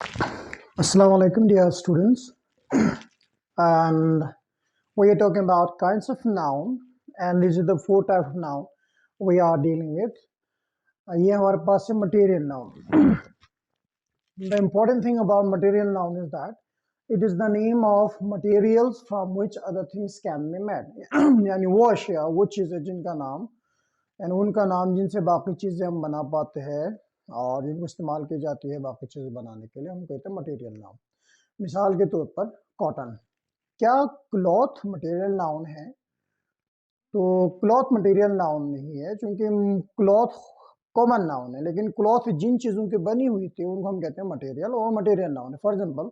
Assalamu alaikum, dear students. And we are talking about kinds of noun, and these are the four types of noun we are dealing with. ये हमारे पास है material noun. The important thing about material noun is that it is the name of materials from which other things can be made. यानी वो अशिया, वो चीज़ें जिनका नाम यानी उनका नाम जिनसे बाकी चीज़ें हम बना पाते हैं और जिनको इस्तेमाल की जाती है बाकी चीज़ें बनाने के लिए, हम कहते हैं मटेरियल नाउन। मिसाल के तौर पर कॉटन, क्या क्लॉथ मटेरियल नाउन है? तो क्लॉथ मटेरियल नाउन नहीं है, क्योंकि क्लॉथ कॉमन नाउन है, लेकिन क्लॉथ जिन चीज़ों की बनी हुई थी उनको हम कहते हैं मटेरियल, और मटेरियल नाउन है। फॉर एग्जांपल,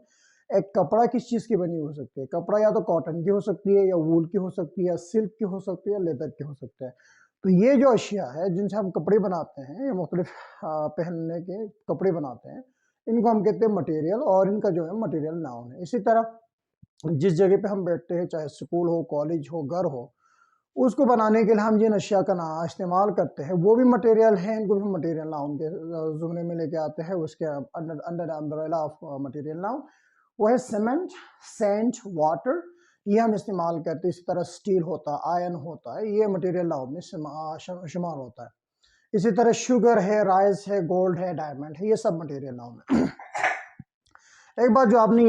एक कपड़ा किस चीज़ की बनी हो सकती है? कपड़ा या तो कॉटन की हो सकती है, या वूल की हो सकती है, या सिल्क की हो सकती है, या लेदर की हो सकता है। तो ये जो अशिया है जिनसे हम कपड़े बनाते हैं या मुख्तलिफ पहनने के कपड़े बनाते हैं, इनको हम कहते हैं मटेरियल, और इनका जो है मटेरियल नाउन है। इसी तरह जिस जगह पे हम बैठते हैं, चाहे स्कूल हो, कॉलेज हो, घर हो, उसको बनाने के लिए हम जिन अशिया का नाम इस्तेमाल करते हैं वो भी मटेरियल है, इनको भी मटेरियल नाउन के जुमरे में लेके आते हैं। उसके under umbrella of material noun वो है सीमेंट, सैंड, वाटर, ये हम इस्तेमाल करते हैं। इसी तरह स्टील होता है, आयरन होता है, ये मटेरियल नाउन में शुमार होता है। इसी तरह शुगर है, राइस है, गोल्ड है, डायमंड है, ये सब मटेरियल नाउन है। एक बात जो आपने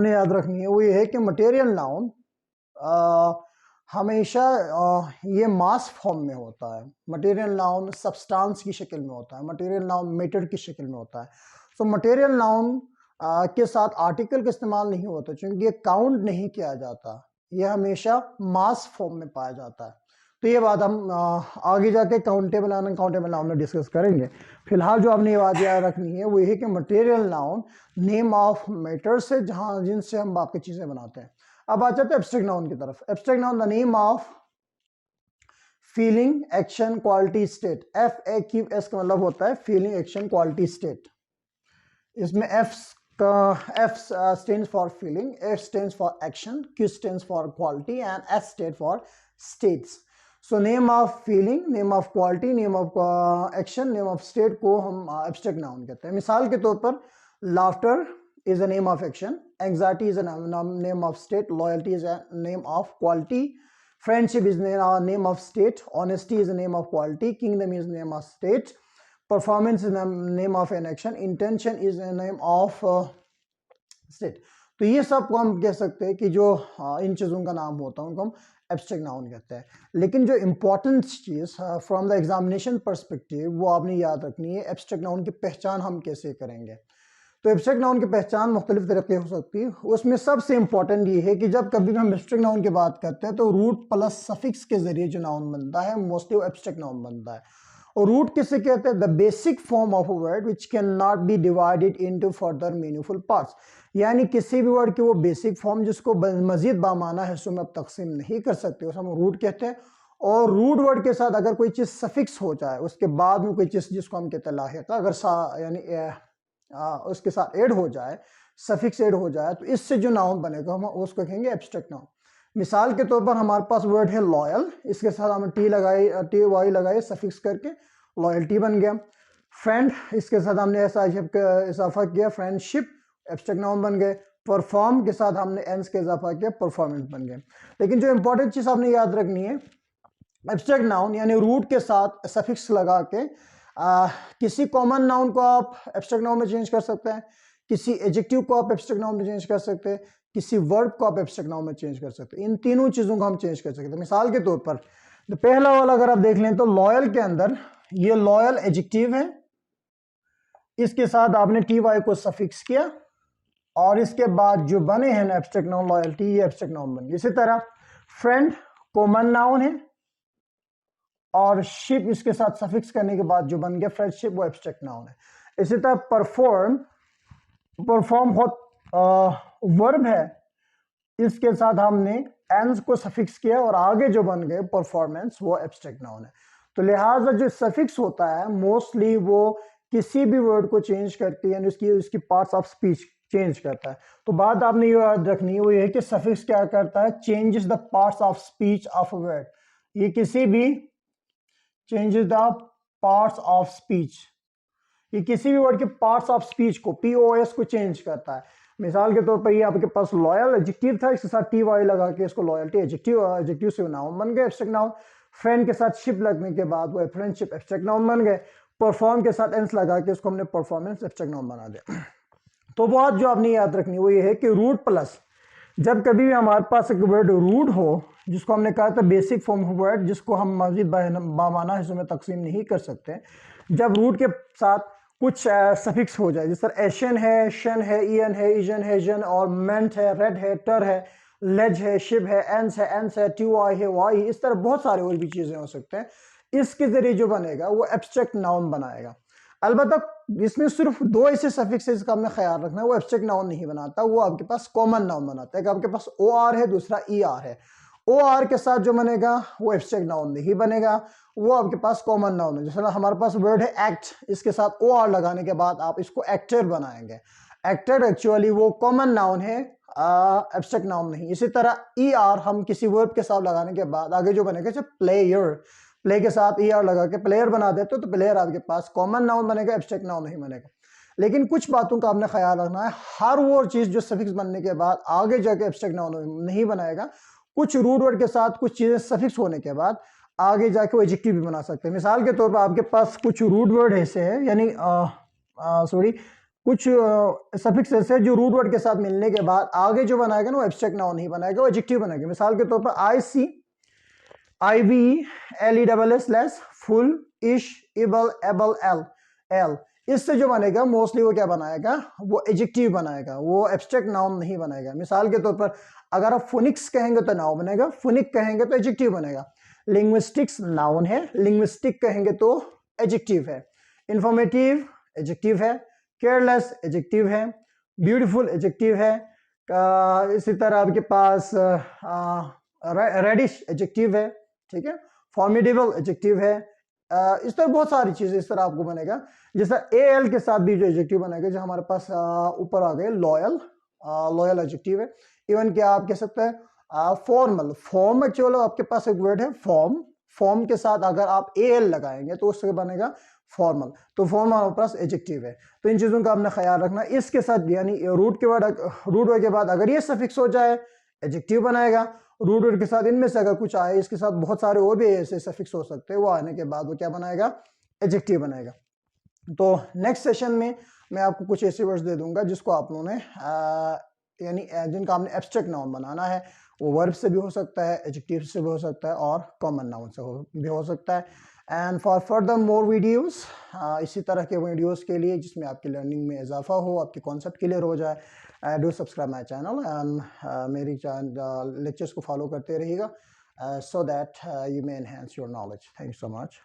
याद रखनी है वो ये है कि मटेरियल नाउन हमेशा ये मास फॉर्म में होता है। मटेरियल नाउन सब्सटेंस की शक्ल में होता है, मटेरियल नाउन मैटर की शक्ल में होता है। सो मटेरियल नाउन के साथ आर्टिकल का इस्तेमाल नहीं होता, क्योंकि ये काउंट नहीं किया जाता, ये हमेशा मास फॉर्म में पाया जाता है। तो ये बात हम आगे जाके काउंटेबल एंड अनकाउंटेबल नाउन में डिस्कस करेंगे। फिलहाल जो आपने ये बात याद रखनी है वो ये है कि material noun name of matter से जहाँ जिनसे हम बाकी चीज़ें बनाते हैं। अब आ जाते हैं एब्स्ट्रैक्ट नाउन की तरफ। Abstract noun the name of feeling, action, quality, state. FAQS का मतलब होता है फीलिंग, एक्शन, क्वालिटी, स्टेट। इसमें F stands for feeling, A stands for action, Q stands for quality, and S stands for states. So name of feeling, name of quality, name of action, name of state को हम abstract noun कहते हैं। मिसाल के तौर पर laughter is a name of action, anxiety is a name of state, loyalty is a name of quality, friendship is a name of state, honesty is a name of quality, kingdom is a name of state, performance is name of an action, intention is a name of state. तो ये सब को हम कह सकते हैं कि जो इन चीज़ों का नाम होता है उनको हम एब्स्ट्रैक्ट नाउन कहते हैं। लेकिन जो important cheese from the examination perspective वो आपने याद रखनी है, एब्स्ट्रैक्ट नाउन की पहचान हम कैसे करेंगे। तो एब्स्ट्रैक्ट नाउन की पहचान मुख्तलिफ तरीके हो सकती है। उसमें सबसे इंपॉर्टेंट ये है कि जब कभी भी हम एब्स्ट्रैक्ट नाउन की बात करते हैं तो रूट प्लस सफिक्स के जरिए जो नाउन बनता है मोस्टली वो एब्स्ट्रैक्ट नाउन बनता है। और रूट किसे कहते हैं? The basic form of a word which can not be divided into further meaningful parts, यानी किसी भी वर्ड की वो बेसिक फॉर्म जिसको मजीद बामाना हिस्सों में आप तकसीम नहीं कर सकते, उसे हम रूट कहते हैं। और रूट वर्ड के साथ अगर कोई चीज़ सफिक्स हो जाए, उसके बाद में कोई चीज़ जिसको हम कहते हैं लाहिका, अगर यानी उसके साथ ऐड हो जाए, सफिक्स ऐड हो जाए, तो इससे जो नाउन बनेगा हम उसको कहेंगे एब्स्ट्रैक्ट नाउन। मिसाल के तौर पर हमारे पास वर्ड है लॉयल, इसके साथ हमने TY लगाई सफिक्स करके, लॉयल्टी बन गया। फ्रेंड, इसके साथ हमने इजाफा किया, फ्रेंडशिप, एब्स्ट्रैक्ट नाउन बन गए। परफॉर्म के साथ हमने एंस के इजाफा किया, परफॉर्मेंस बन गए। लेकिन जो इंपॉर्टेंट चीज़ आपने याद रखनी है, एब्स्ट्रैक्ट नाउन यानी रूट के साथ सफिक्स लगा के किसी कॉमन नाउन को आप एब्स्ट्रैक्ट नाउन में चेंज कर सकते हैं, किसी एडजेक्टिव को आप एब्स्ट्रैक्ट नाउन में चेंज कर सकते हैं, किसी वर्ब को आप एब्स्ट्रैक्ट नाउन में चेंज कर सकते हैं। इन तीनों चीज़ों को हम चेंज कर सकते हैं। मिसाल के तौर पर तो पहला वाला अगर आप देख लें तो लॉयल के अंदर ये लॉयल एडजेक्टिव है, इसके साथ आपने TY को सफिक्स किया और इसके बाद जो बने हैं ना एब्स्ट्रैक्ट नाउन लॉयल्टी, ये एब्स्ट्रैक्ट नाउन बन गई। इसी तरह फ्रेंड कॉमन नाउन है और शिप इसके साथ सफिक्स करने के बाद जो बन गया फ्रेंडशिप, वो एब्स्ट्रैक्ट नाउन है। इसी तरह परफॉर्म बहुत वर्ब है, इसके साथ हमने एंस को सफिक्स किया और आगे जो बन गए परफॉर्मेंस, वो एब्स्ट्रैक्ट नाउन है। तो लिहाजा जो सफिक्स होता है मोस्टली वो किसी भी वर्ड को चेंज करती है, यानी उसकी पार्ट्स ऑफ स्पीच चेंज करता है। तो बात आपने ये याद रखनी है वो ये है कि सफिक्स क्या करता है? Changes the parts of speech of a word. ये किसी भी changes the parts of speech, कि किसी भी वर्ड के पार्ट्स ऑफ स्पीच को POS को चेंज करता है। मिसाल के तौर पर ये आपके पास लॉयल एडजेक्टिव था, इसके साथ TY लगा के इसको लॉयल्टी एडजेक्टिव से नाउन बन गए एब्स्ट्रैक्ट नाउन। फ्रेंड के साथ शिप लगने के बाद वो फ्रेंडशिप एब्स्ट्रैक्ट नाउन बन गए। परफॉर्म के साथ एंस लगा के इसको हमने परफॉर्मेंस एब्स्ट्रैक्ट नाउन बना दिया। तो बात जो आपने याद रखनी वो ये है कि रूट प्लस, जब कभी भी हमारे पास एक वर्ड रूट हो, जिसको हमने कहा था बेसिक फॉर्म ऑफ वर्ड, जिसको हम मजीद बामाना हिस्सों में तकसीम नहीं कर सकते, जब रूट के साथ कुछ सफिक्स हो जाए, जिस तरह एशन है, शन है, ईएन है, इजन है, जन, और मेंट है, रेड है, टर है, लेज है, शिप है, एंस है, TY है, वाई, इस तरह बहुत सारे और भी चीज़ें हो सकते हैं। इसके जरिए जो बनेगा वो एब्स्ट्रैक्ट नाउन बनाएगा। अलबत्ता इसमें सिर्फ दो ऐसे सफिक्सेस का हमें ख्याल रखना है, वो एब्स्ट्रैक्ट नाउन नहीं बनाता, वो आपके पास कॉमन नाउन बनाता है। एक आपके पास OR है, दूसरा ER है। OR के साथ जो बनेगा वो एब्स्ट्रैक्ट नाउन नहीं बनेगा, वो आपके पास कॉमन नाउन है। जैसे हमारे पास वर्ड है एक्ट, इसके साथ OR लगाने के बाद आप इसको एक्टर बनाएंगे। एक्टर एक्चुअली वो कॉमन नाउन है, एब्स्ट्रैक्ट नाउन नहीं। इसी तरह ER हम किसी वर्ब के साथ लगाने के बाद आगे जो बनेगा, जैसे प्लेयर, प्ले के साथ ER लगा के प्लेयर बना देते तो प्लेयर आपके पास कॉमन नाउन बनेगा, एब्स्ट्रैक्ट नाउन नहीं बनेगा। लेकिन कुछ बातों का आपने ख्याल रखना है, हर वो चीज़ जो सफिक्स बनने के बाद आगे जाके एब्स्ट्रैक्ट नाउन नहीं बनाएगा। कुछ रूट वर्ड के साथ कुछ चीज़ें सफिक्स होने के बाद आगे जाके वो एडजेक्टिव भी बना सकते हैं। मिसाल के तौर पर आपके पास कुछ रूट वर्ड ऐसे है, यानी कुछ सफिक्स ऐसे जो रूट वर्ड के साथ मिलने के बाद आगे जो बनाएगा ना वो एब्स्ट्रैक्ट नाउन नहीं बनाएगा, वो एडजेक्टिव बनाएगा। मिसाल के तौर पर IC, IVE, LESS, फुल, इश, इबल, एबल, एल, इससे जो बनेगा मोस्टली वो क्या बनाएगा, वो एडजेक्टिव बनाएगा, वो एब्स्ट्रैक्ट नाउन नहीं बनाएगा। मिसाल के तौर पर अगर आप फोनिक्स कहेंगे तो नाउन बनेगा, फोनिक कहेंगे तो एडजेक्टिव बनेगा। लिंग्विस्टिक्स नाउन है, लिंग्विस्टिक कहेंगे तो एडजेक्टिव है। इंफॉर्मेटिव एडजेक्टिव है, केयरलेस एडजेक्टिव है, ब्यूटीफुल एडजेक्टिव है, इसी तरह आपके पास रेडिश एडजेक्टिव है, ठीक है, फॉर्मिडेबल एडजेक्टिव है। इस तरह बहुत सारी चीजें इस तरह आपको बनेगा। जैसा AL के साथ भी जो एडजेक्टिव बनेगा, जो हमारे पास ऊपर आ गए लॉयल, लॉयल एडजेक्टिव है। इवन क्या आप कह सकते हैं फॉर्मल, फॉर्म एक्चुअली आपके पास एक वर्ड है फॉर्म, फॉर्म के साथ अगर आप AL लगाएंगे तो उससे बनेगा फॉर्मल, तो फॉर्म हमारे पास एडजेक्टिव है। तो इन चीजों का आपने ख्याल रखना। इसके साथ यानी रूट वर्ड के बाद अगर ये सफिक्स हो जाए एडजेक्टिव बनाएगा, रूट वर्ड के साथ इनमें से अगर कुछ आए, इसके साथ बहुत सारे और भी ऐसे सफिक्स हो सकते हैं, वो आने के बाद वो क्या बनाएगा, एडजेक्टिव बनाएगा। तो नेक्स्ट सेशन में मैं आपको कुछ ऐसे वर्ड्स दे दूंगा जिसको आप लोगों ने यानी जिनका आपने एब्स्ट्रैक्ट नाउन बनाना है। वो वर्ब से भी हो सकता है, एडजेक्टिव से भी हो सकता है, और कॉमन नाउन से भी हो सकता है। And for further more videos, इसी तरह के वीडियोस के लिए जिसमें आपकी लर्निंग में इजाफा हो, आपके कॉन्सेप्ट क्लियर हो जाए, do subscribe my channel and मेरी लेक्चर्स को फॉलो करते रहिएगा, so that you may enhance your knowledge. Thank you so much.